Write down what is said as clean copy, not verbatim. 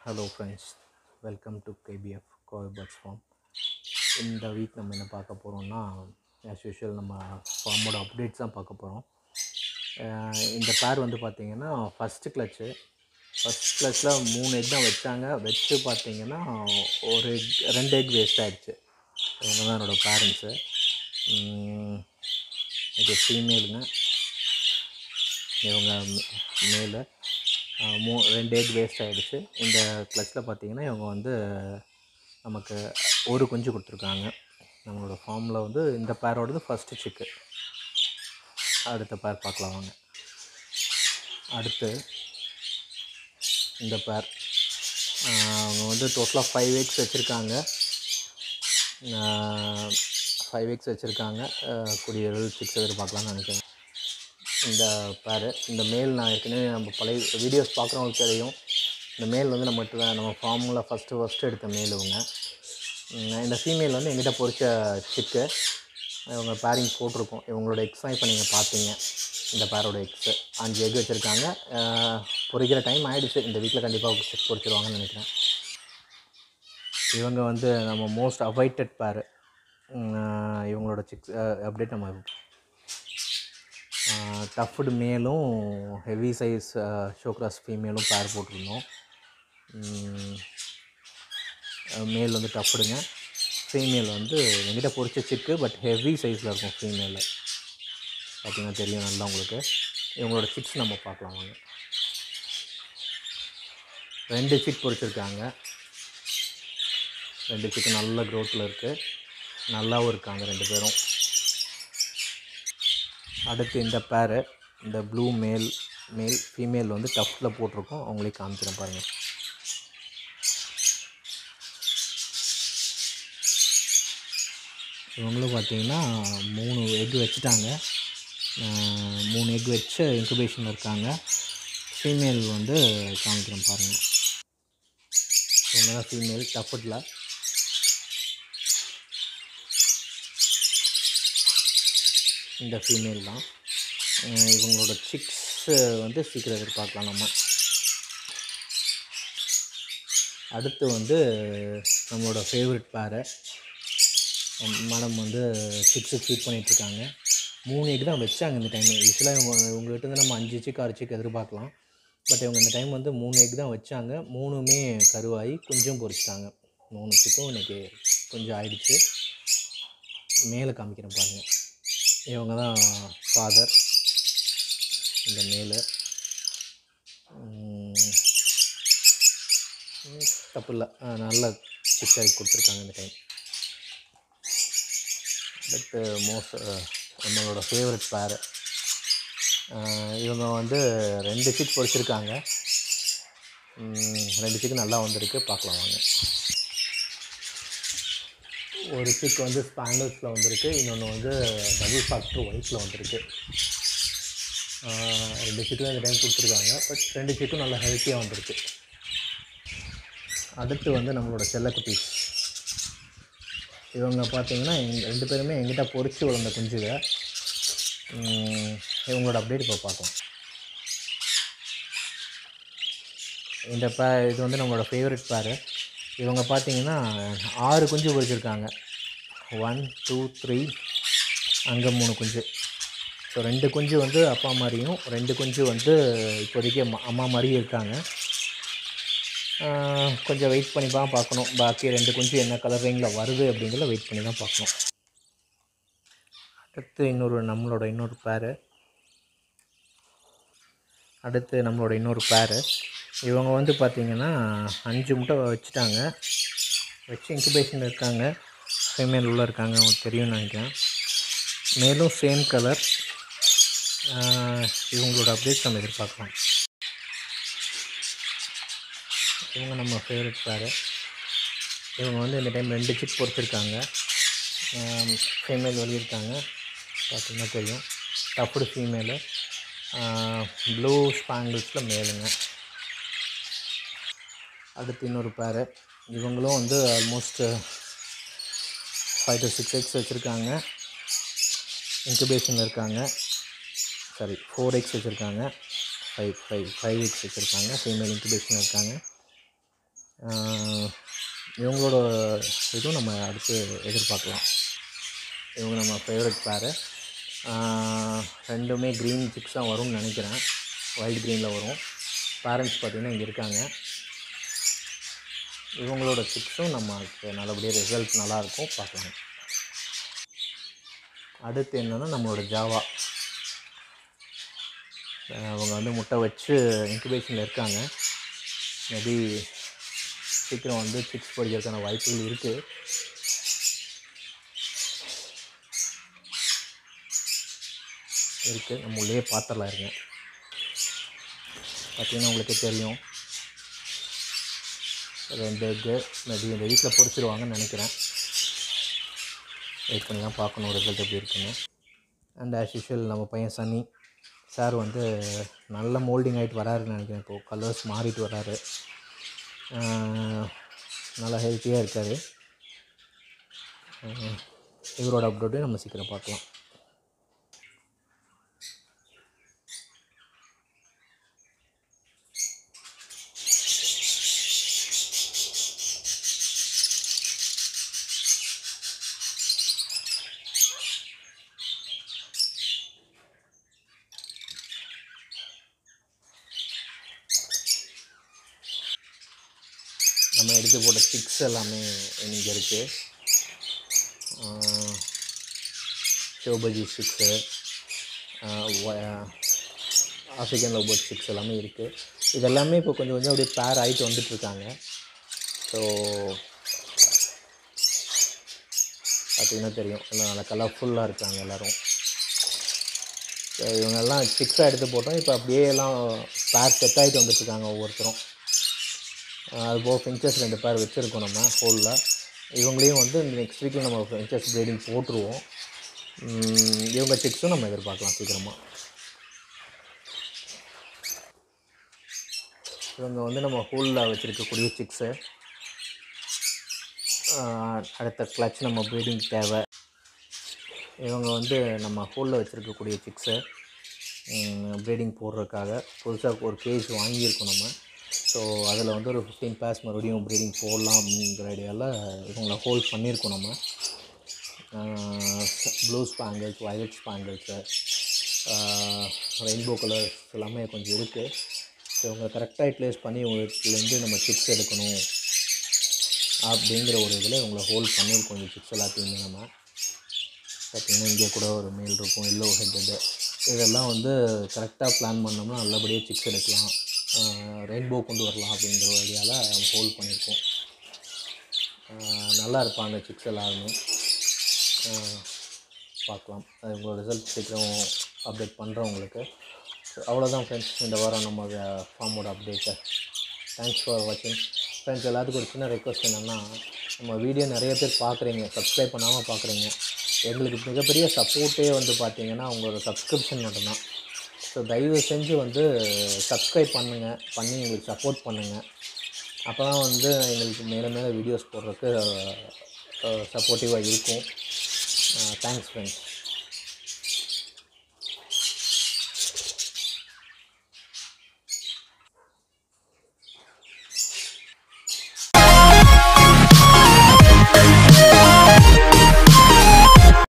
Hello friends, welcome to KBF Koi Birds Farm. இந்த week நம்ம என்ன பார்க்க போகிறோம்னா ஆஸ் யூஷுவல் நம்ம ஃபார்மோட அப்டேட்ஸ் தான் பார்க்க போகிறோம். இந்த பேர் வந்து பார்த்திங்கன்னா ஃபஸ்ட்டு கிளச்சு கிளச்சில் 3 எக் தான் வச்சாங்க. வச்சு பார்த்திங்கன்னா ஒரு எக் 2 எக் வேஸ்ட் ஆகிடுச்சு. இவங்க தான் என்னோடய பேரண்ட்ஸு. இது ஃபீமேலுங்க, இவங்க மேலு. 2 எக் வேஸ்ட் ஆகிடுச்சு. இந்த கிளச்சில் பார்த்திங்கன்னா இவங்க வந்து நமக்கு ஒரு குஞ்சு கொடுத்துருக்காங்க. நம்மளோட ஃபார்மில் வந்து இந்த பேரோடது ஃபஸ்ட்டு சிக்கு. அடுத்த பேர் பார்க்கலாம் வாங்க. அடுத்து இந்த பேர் அவங்க வந்து டோட்டலாக 5 எக்ஸ் வச்சுருக்காங்க. 5 எக்ஸ் வச்சுருக்காங்க. கூடிய சிக்ஸ் எதிர்பார்க்கலாம்னு நினைக்கிறேன். இந்த பேர், இந்த மேல் நான் ஏற்கனவே நம்ம பழைய வீடியோஸ் பார்க்குறவங்களுக்கு தெரியும். இந்த மேல் வந்து நம்ம ஃபார்மில் ஃபஸ்ட்டு எடுத்த மேல் இவங்க. இந்த ஃபீமேல் வந்து எங்கிட்ட பொறிச்ச சிக்கு. இவங்க பேரிங் போட்டிருக்கோம். இவங்களோட எக்ஸ் தான் இப்போ நீங்கள் பார்த்தீங்க. இந்த பேரோட எக்ஸு 5 எக் வச்சுருக்காங்க. பொறிக்கிற டைம் ஆகிடுச்சு. இந்த வீட்டில் கண்டிப்பாக சிக் பொறிச்சிருவாங்கன்னு நினைக்கிறேன். இவங்க வந்து நம்ம மோஸ்ட் அவைட்டட் பேர். இவங்களோட சிக்ஸ் அப்டேட் நம்ம டஃப்டு மேலும் ஹெவி சைஸ் ஷோக்ராஸ் ஃபீமேலும் பேர் போட்டிருந்தோம். மேல் வந்து டஃப்டுங்க, ஃபீமேல் வந்து எங்கிட்ட பொறிச்ச சிக்கு பட் ஹெவி சைஸில் இருக்கும். ஃபீமேலில் பார்த்திங்கன்னா தெரியும் நல்லா உங்களுக்கு. இவங்களோட சிக்ஸ் நம்ம பார்க்கலாம் வாங்க. 2 சிக் பொறிச்சிருக்காங்க. 2 சிக்கு நல்ல க்ரோத்தில் இருக்குது. நல்லாவும் இருக்காங்க 2 பேரும். அடுத்து இந்த பேரு, இந்த ப்ளூ மேல் ஃபீமேல் வந்து டஃப்பில் போட்டிருக்கோம். அவங்களே காமிக்கிறேன் பாருங்கள். இவங்களும் பார்த்திங்கன்னா 3 எக் வச்சுட்டாங்க. 3 எக் வச்சு இன்குபேஷனில் இருக்காங்க. ஃபீமேல் வந்து காமிக்கிறேன் பாருங்கள். இவங்க தான் ஃபீமேல் டஃப்டில். இந்த ஃபீமேல் தான். இவங்களோட சிக்ஸு வந்து சீக்கிரம் எதிர்பார்க்கலாம் நம்ம. அடுத்து வந்து நம்மளோட ஃபேவரட் பேரை மேடம் வந்து சிக்ஸு ஃபீட் பண்ணிகிட்ருக்காங்க. 3 எக் தான் வச்சாங்க இந்த டைம். யூஸ்வலாக இவங்ககிட்ட இருந்து நம்ம 5 சிக்கு 6 சிக்கு எதிர்பார்க்கலாம். பட் இவங்க இந்த டைம் வந்து 3 எக் தான் வச்சாங்க. 3மே கருவாகி கொஞ்சம் பொறிச்சிட்டாங்க. 3 சிக்கும் இன்றைக்கி கொஞ்சம் ஆயிடுச்சு. மேலே காமிக்கிறேன் பாருங்கள். இவங்க தான் ஃபாதர், இந்த மேலு. தப்பு இல்லை, நல்ல சிக்காகி கொடுத்துருக்காங்க இந்த டைம். அடுத்து நம்மளோட ஃபேவரட் பேர். இவங்க வந்து 2 சிக் பொறிச்சிருக்காங்க. 2 சிக்கு நல்லா வந்திருக்கு. பார்க்கலாம் வாங்க. ஒரு சிக் வந்து ஸ்பாண்டல்ஸில் வந்திருக்கு. இன்னொன்று வந்து டபுள் ஃபேக்டர் ஒயிட்டில் வந்திருக்கு. 2 சிக்கும் இந்த டைம் கொடுத்துருக்காங்க. பட் 2 சிக்கும் நல்லா ஹெல்த்தியாக வந்திருக்கு. அடுத்து வந்து நம்மளோட செல்லக்குட்டீஸ். இவங்க பார்த்திங்கன்னா 2 பேருமே எங்கிட்ட பொறிச்சு வளர்ந்த குஞ்சுங்க. இவங்களோட அப்டேட் இப்போ பார்க்கலாம். இது வந்து நம்மளோட ஃபேவரட் பேர். இவங்க பார்த்திங்கன்னா 6 குஞ்சு பொறிச்சிருக்காங்க. 1 2 3, அங்கே 3 குஞ்சு. ஸோ 2 குஞ்சு வந்து அப்பா மாதிரியும் 2 குஞ்சு வந்து இப்போதைக்கு அம்மா மாதிரியும் இருக்காங்க. கொஞ்சம் வெயிட் பண்ணி தான் பார்க்கணும். பாக்கி 2 குஞ்சு என்ன கலரிங்கில் வருது அப்படிங்கிறத வெயிட் பண்ணி தான் பார்க்கணும். அடுத்து நம்மளோட இன்னொரு பேரு. இவங்க வந்து பார்த்திங்கன்னா 5 முட்டை வச்சுட்டாங்க. வச்சு இன்குபேஷன் இருக்காங்க. ஃபீமேல் உள்ளே இருக்காங்க, அவங்களுக்கு தெரியும்னு நினைக்கிறேன். மேலும் சேம் கலர். இவங்களோட அப்டேட்ஸ் நம்ம எதிர்பார்க்கலாம். இவங்க நம்ம ஃபேவரட் பேர். இவங்க வந்து இந்த டைம் 2 சிக் பொறிச்சிருக்காங்க. ஃபீமேல் வெளியிருக்காங்க, பார்த்திங்கன்னா தெரியும். டஃப்டு ஃபீமேலு, ப்ளூ ஸ்பாங்கிள்ஸில் மேலுங்க. அடுத்து இன்னொரு பேர். இவங்களும் வந்து ஆல்மோஸ்ட் 5 to 6 எக்ஸ் வச்சுருக்காங்க. இன்குபேஷனில் இருக்காங்க. 4 எக்ஸ் வச்சுருக்காங்க. 5 எக்ஸ் வச்சுருக்காங்க. ஃபீமேல் இன்குபேஷனில் இருக்காங்க. இவங்களோட இதுவும் நம்ம அடுத்து எதிர்பார்க்கலாம். இவங்க நம்ம ஃபேவரட் பேரு. ரெண்டுமே க்ரீன் சிக்ஸாக வரும்னு நினைக்கிறேன். ஒயிட் க்ரீனில் வரும். பேரண்ட்ஸ் பார்த்திங்கன்னா இங்கே இருக்காங்க. இவங்களோட சிக்ஸும் நமக்கு நல்லபடியாக ரிசல்ட் நல்லாயிருக்கும், பார்க்கலாம். அடுத்து என்னென்னா நம்மளோட ஜாவா. அவங்க வந்து முட்டை வச்சு இன்குபேஷனில் இருக்காங்க. மேபி சீக்கிரம் வந்து சிக்ஸ் படிக்கிறதுக்கான வாய்ப்புகள் இருக்குது. நம்ம உள்ளே பார்த்துடலாம் இருங்க. பார்த்திங்கன்னா உங்களுக்கே தெரியும், 2 எக்கு மேபி இந்த வீட்டில் பொரிச்சிடுவாங்கன்னு நினைக்கிறேன். வெயிட் பண்ணி தான் பார்க்கணும் ரிசல்ட் எப்படி இருக்குன்னு. அண்ட் ஆஸ் யூஷுவல் நம்ம பையன் சன்னி சார் வந்து நல்ல மோல்டிங் ஆகிட்டு வராருன்னு நினைக்கிறேன். இப்போது கலர்ஸ் மாறிட்டு வராரு. நல்லா ஹெல்த்தியாக இருக்கார். இவரோட அப்டேட்டையும் நம்ம சீக்கிரம் பார்க்கலாம். நம்ம எடுத்து போட்ட சிக்ஸ் எல்லாமே இங்கே இருக்குது. ஷோபஜி சிக்ஸு, ஆஃப்ரிக்கன் லவ்பர்ட் சிக்ஸ் எல்லாமே இருக்குது. இதெல்லாமே இப்போ கொஞ்சம் கொஞ்சம் அப்படியே பேர் ஆகிட்டு வந்துட்டுருக்காங்க. ஸோ பார்த்திங்கன்னா தெரியும், எல்லாம் நல்லா கலர்ஃபுல்லாக இருக்காங்க எல்லோரும். ஸோ இவங்கெல்லாம் சிக்ஸாக எடுத்து போட்டோம். இப்போ அப்படியே எல்லாம் பேர் செட் ஆகிட்டு வந்துட்டுருக்காங்க ஒவ்வொருத்தரும். அதுபோக ஃபின்ச்சஸ் 2 பேர் வச்சுருக்கோம் நம்ம ஹோலில். இவங்களையும் வந்து நெக்ஸ்ட் வீக்கில் நம்ம ஃபின்ச்சஸ் ப்ரீடிங் போட்டுருவோம். இவங்க சிக்ஸும் நம்ம எதிர்பார்க்கலாம் சீக்கிரமாக. இவங்க வந்து நம்ம ஹோலில் வச்சுருக்கக்கூடிய சிக்ஸு. அடுத்த கிளச் நம்ம ப்ரீடிங் தேவை. இவங்க வந்து நம்ம ஹோலில் வச்சுருக்கக்கூடிய சிக்ஸை ப்ரீடிங் போடுறதுக்காக புதுசாக ஒரு கேஜ் வாங்கியிருக்கோம் நம்ம. ஸோ அதில் வந்து ஒரு 15 பேர்ஸ் மறுபடியும் ப்ரீடிங் போடலாம் அப்படிங்கிற ஐடியாவில் இவங்களை ஹோல்ட் பண்ணியிருக்கோம் நம்ம. ப்ளூ ஸ்பாங்கிள்ஸ், வயலட் ஸ்பாங்கிள்ஸு, ரெயின்போ கலர்ஸ் எல்லாமே கொஞ்சம் இருக்குது. ஸோ இவங்க கரெக்டாக ப்ளேஸ் பண்ணி இவங்களுக்குலேருந்து நம்ம சிக்ஸ் எடுக்கணும் அப்படிங்கிற ஒரு இதில் இவங்களை ஹோல்ட் பண்ணியிருக்கோம். இந்த சிக்ஸ் எல்லாத்தையுமே நம்ம பார்த்திங்கன்னா இங்கே கூட ஒரு மேல் இருக்கும், எல்லோ ஹெட்டடு. இதெல்லாம் வந்து கரெக்டாக பிளான் பண்ணோம்னா நல்லபடியாக சிக்ஸ் எடுக்கலாம், ரெயின்போ கொண்டு வரலாம் அப்படிங்கிற ஒரு ஐடியாவில் ஹோல்ட் பண்ணியிருக்கோம். நல்லா இருப்பாங்க சிக்ஸ் எல்லாருமே. பார்க்கலாம், உங்களோட ரிசல்ட் சீக்கிரம் அப்டேட் பண்ணுறேன் உங்களுக்கு. அவ்வளோதான் ஃப்ரெண்ட்ஸ், இந்த வாரம் நம்ம ஃபார்மோட அப்டேட்டை. தேங்க்ஸ் ஃபார் வாட்சிங் ஃப்ரெண்ட்ஸ். எல்லாத்துக்கும் ஒரு சின்ன ரெக்வஸ்ட் என்னென்னா, நம்ம வீடியோ நிறைய பேர் பார்க்குறீங்க, சப்ஸ்கிரைப் பண்ணாமல் பார்க்குறீங்க. எங்களுக்கு மிகப்பெரிய சப்போர்ட்டே வந்து பார்த்திங்கன்னா உங்களோட சப்ஸ்கிரிப்ஷன் மட்டும்தான். ஸோ தயவு செஞ்சு வந்து சப்ஸ்கிரைப் பண்ணுங்கள், பண்ணி எங்களுக்கு சப்போர்ட் பண்ணுங்கள். அப்போ தான் வந்து எங்களுக்கு மேலே மேலே வீடியோஸ் போடுறதுக்கு சப்போர்ட்டிவாக இருக்கும். Thanks friends.